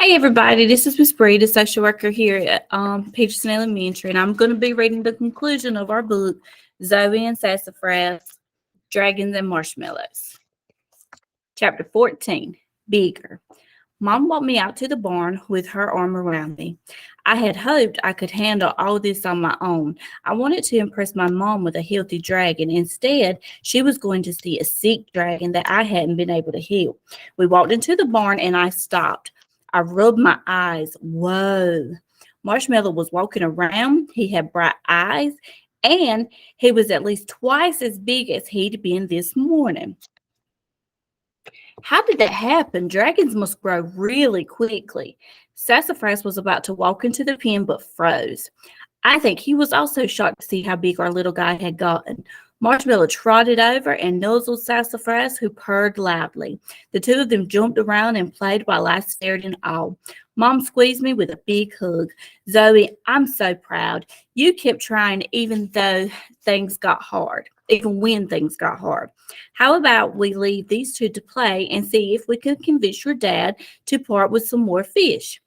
Hey everybody, this is Miss Bree, the social worker here at Peterson Elementary, and I'm going to be reading the conclusion of our book, Zoey and Sassafrass, Dragons and Marshmallows. Chapter 14, Bigger. Mom walked me out to the barn with her arm around me. I had hoped I could handle all this on my own. I wanted to impress my mom with a healthy dragon. Instead, she was going to see a sick dragon that I hadn't been able to heal. We walked into the barn and I stopped. I rubbed my eyes. Whoa. Marshmallow was walking around. He had bright eyes and he was at least twice as big as he'd been this morning. How did that happen? Dragons must grow really quickly. Sassafrass was about to walk into the pen but froze. I think he was also shocked to see how big our little guy had gotten. Marshmallow trotted over and nuzzled Sassafrass, who purred loudly. The two of them jumped around and played while I stared in awe. Mom squeezed me with a big hug. Zoey, I'm so proud. You kept trying even when things got hard. How about we leave these two to play and see if we could convince your dad to part with some more fish?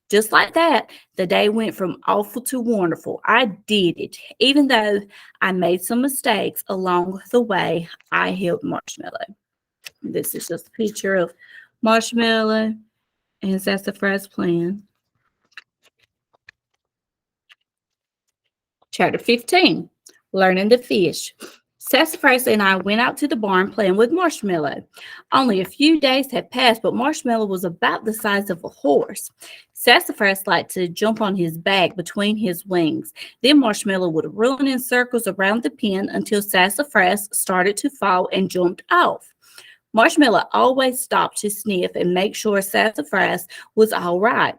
Just like that, the day went from awful to wonderful. I did it. Even though I made some mistakes along the way, I helped Marshmallow. This is just a picture of Marshmallow and Sassafrass playing. Chapter 15, Learning to Fish. Sassafrass and I went out to the barn playing with Marshmallow. Only a few days had passed, but Marshmallow was about the size of a horse. Sassafrass liked to jump on his back between his wings. Then Marshmallow would run in circles around the pen until Sassafrass started to fall and jumped off. Marshmallow always stopped to sniff and make sure Sassafrass was all right.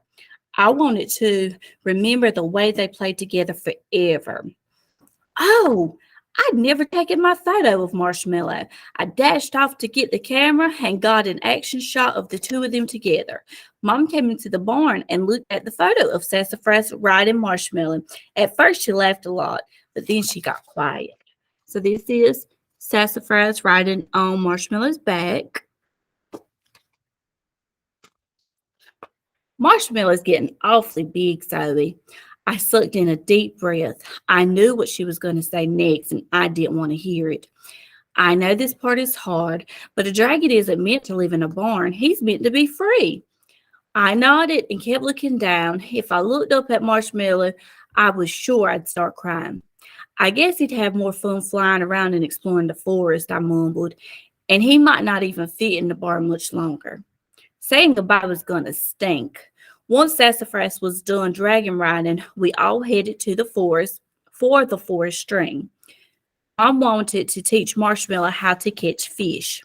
I wanted to remember the way they played together forever. Oh, I'd never taken my photo of Marshmallow. I dashed off to get the camera and got an action shot of the two of them together. Mom came into the barn and looked at the photo of Sassafrass riding Marshmallow. At first, she laughed a lot, but then she got quiet. So this is Sassafrass riding on Marshmallow's back. Marshmallow's getting awfully big, Zoey. I sucked in a deep breath. I knew what she was going to say next, and I didn't want to hear it. I know this part is hard, but a dragon isn't meant to live in a barn. He's meant to be free. I nodded and kept looking down. If I looked up at Marshmallow, I was sure I'd start crying. I guess he'd have more fun flying around and exploring the forest, I mumbled, and he might not even fit in the barn much longer. Saying goodbye was going to stink. Once Sassafrass was done dragon riding, we all headed to the forest for the forest stream. Mom wanted to teach Marshmallow how to catch fish.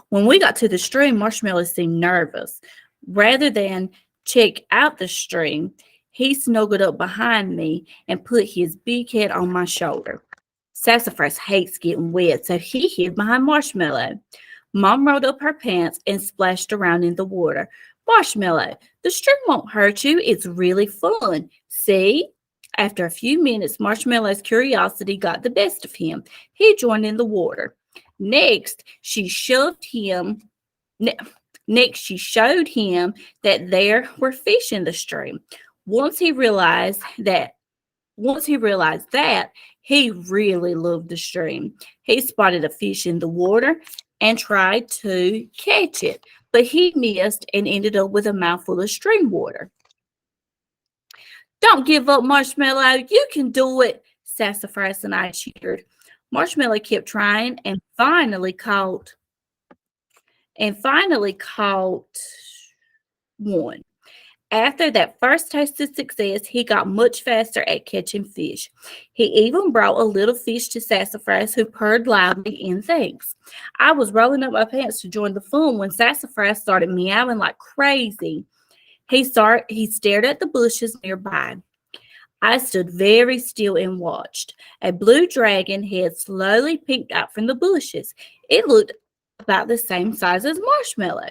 When we got to the stream, Marshmallow seemed nervous. Rather than check out the stream, he snuggled up behind me and put his big head on my shoulder. Sassafrass hates getting wet, so he hid behind Marshmallow. Mom rolled up her pants and splashed around in the water. Marshmallow, the stream won't hurt you. It's really fun. See? After a few minutes, Marshmallow's curiosity got the best of him. He joined in the water. Next, she showed him that there were fish in the stream. Once he realized that, he really loved the stream. He spotted a fish in the water and tried to catch it, but he missed and ended up with a mouthful of stream water. Don't give up, Marshmallow. You can do it, Sassafrass and I cheered. Marshmallow kept trying and finally caught one. After that first taste of success, he got much faster at catching fish. He even brought a little fish to Sassafrass, who purred loudly in thanks. I was rolling up my pants to join the fun when Sassafrass started meowing like crazy. He stared at the bushes nearby. I stood very still and watched. A blue dragon head slowly peeked out from the bushes. It looked about the same size as Marshmallow.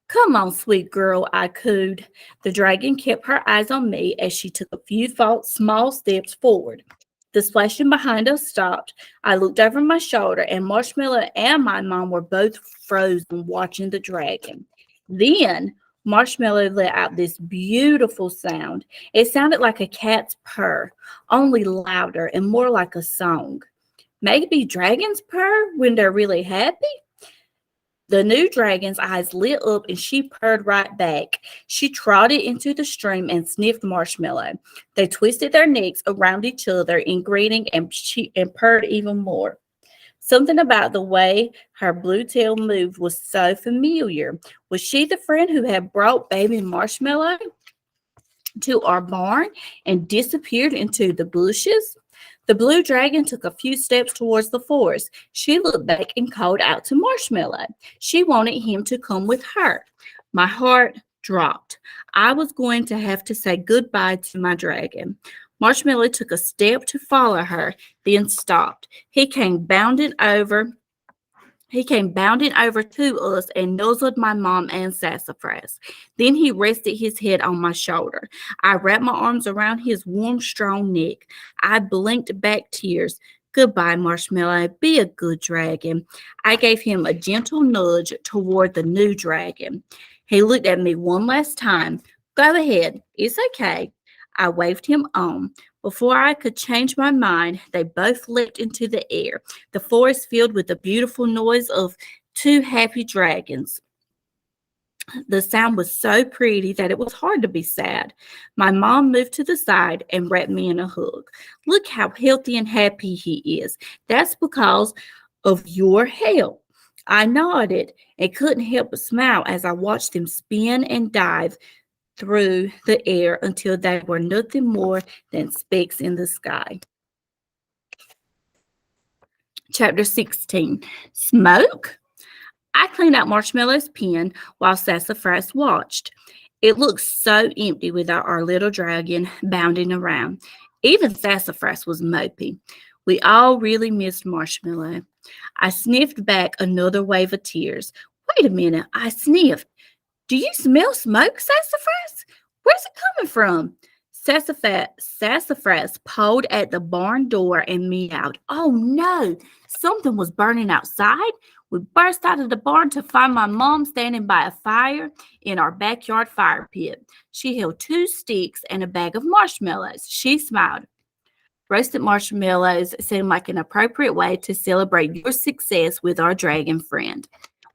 Come on, sweet girl, I cooed. The dragon kept her eyes on me as she took a few small steps forward. The splashing behind us stopped. I looked over my shoulder, and Marshmallow and my mom were both frozen watching the dragon. Then Marshmallow let out this beautiful sound. It sounded like a cat's purr, only louder and more like a song. Maybe dragons purr when they're really happy? The new dragon's eyes lit up and she purred right back. She trotted into the stream and sniffed Marshmallow. They twisted their necks around each other in greeting and purred even more. Something about the way her blue tail moved was so familiar. Was she the friend who had brought baby Marshmallow to our barn and disappeared into the bushes? The blue dragon took a few steps towards the forest. She looked back and called out to Marshmallow. She wanted him to come with her. My heart dropped. I was going to have to say goodbye to my dragon. Marshmallow took a step to follow her, then stopped. He came bounding over to us and nuzzled my mom and Sassafrass. Then he rested his head on my shoulder. I wrapped my arms around his warm, strong neck. I blinked back tears. Goodbye, Marshmallow. Be a good dragon. I gave him a gentle nudge toward the new dragon. He looked at me one last time. Go ahead. It's okay. I waved him on. Before I could change my mind, they both leapt into the air. The forest filled with the beautiful noise of two happy dragons. The sound was so pretty that it was hard to be sad. My mom moved to the side and wrapped me in a hug. Look how healthy and happy he is. That's because of your help. I nodded and couldn't help but smile as I watched them spin and dive through the air until they were nothing more than specks in the sky. Chapter 16. Smoke? I cleaned out Marshmallow's pen while Sassafrass watched. It looked so empty without our little dragon bounding around. Even Sassafrass was mopey. We all really missed Marshmallow. I sniffed back another wave of tears. Wait a minute, I sniffed. Do you smell smoke, Sassafrass? Where's it coming from? Sassafrass pawed at the barn door and meowed. Oh no, something was burning outside. We burst out of the barn to find my mom standing by a fire in our backyard fire pit. She held 2 sticks and a bag of marshmallows. She smiled. Roasted marshmallows seemed like an appropriate way to celebrate your success with our dragon friend.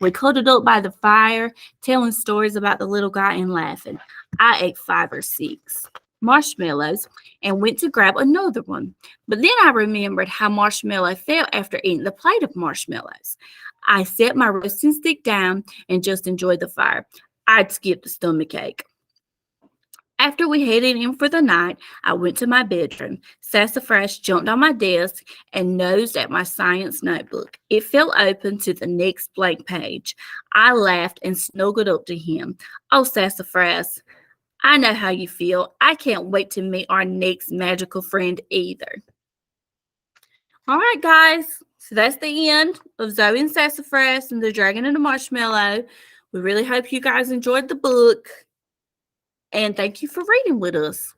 We cuddled up by the fire, telling stories about the little guy and laughing. I ate 5 or 6 marshmallows and went to grab another one. But then I remembered how Marshmallow felt after eating the plate of marshmallows. I set my roasting stick down and just enjoyed the fire. I'd skip the stomach ache. After we headed in for the night, I went to my bedroom. Sassafrass jumped on my desk and nosed at my science notebook. It fell open to the next blank page. I laughed and snuggled up to him. Oh, Sassafrass, I know how you feel. I can't wait to meet our next magical friend either. All right, guys. So that's the end of Zoey and Sassafrass and the Dragon and the Marshmallow. We really hope you guys enjoyed the book. And thank you for reading with us.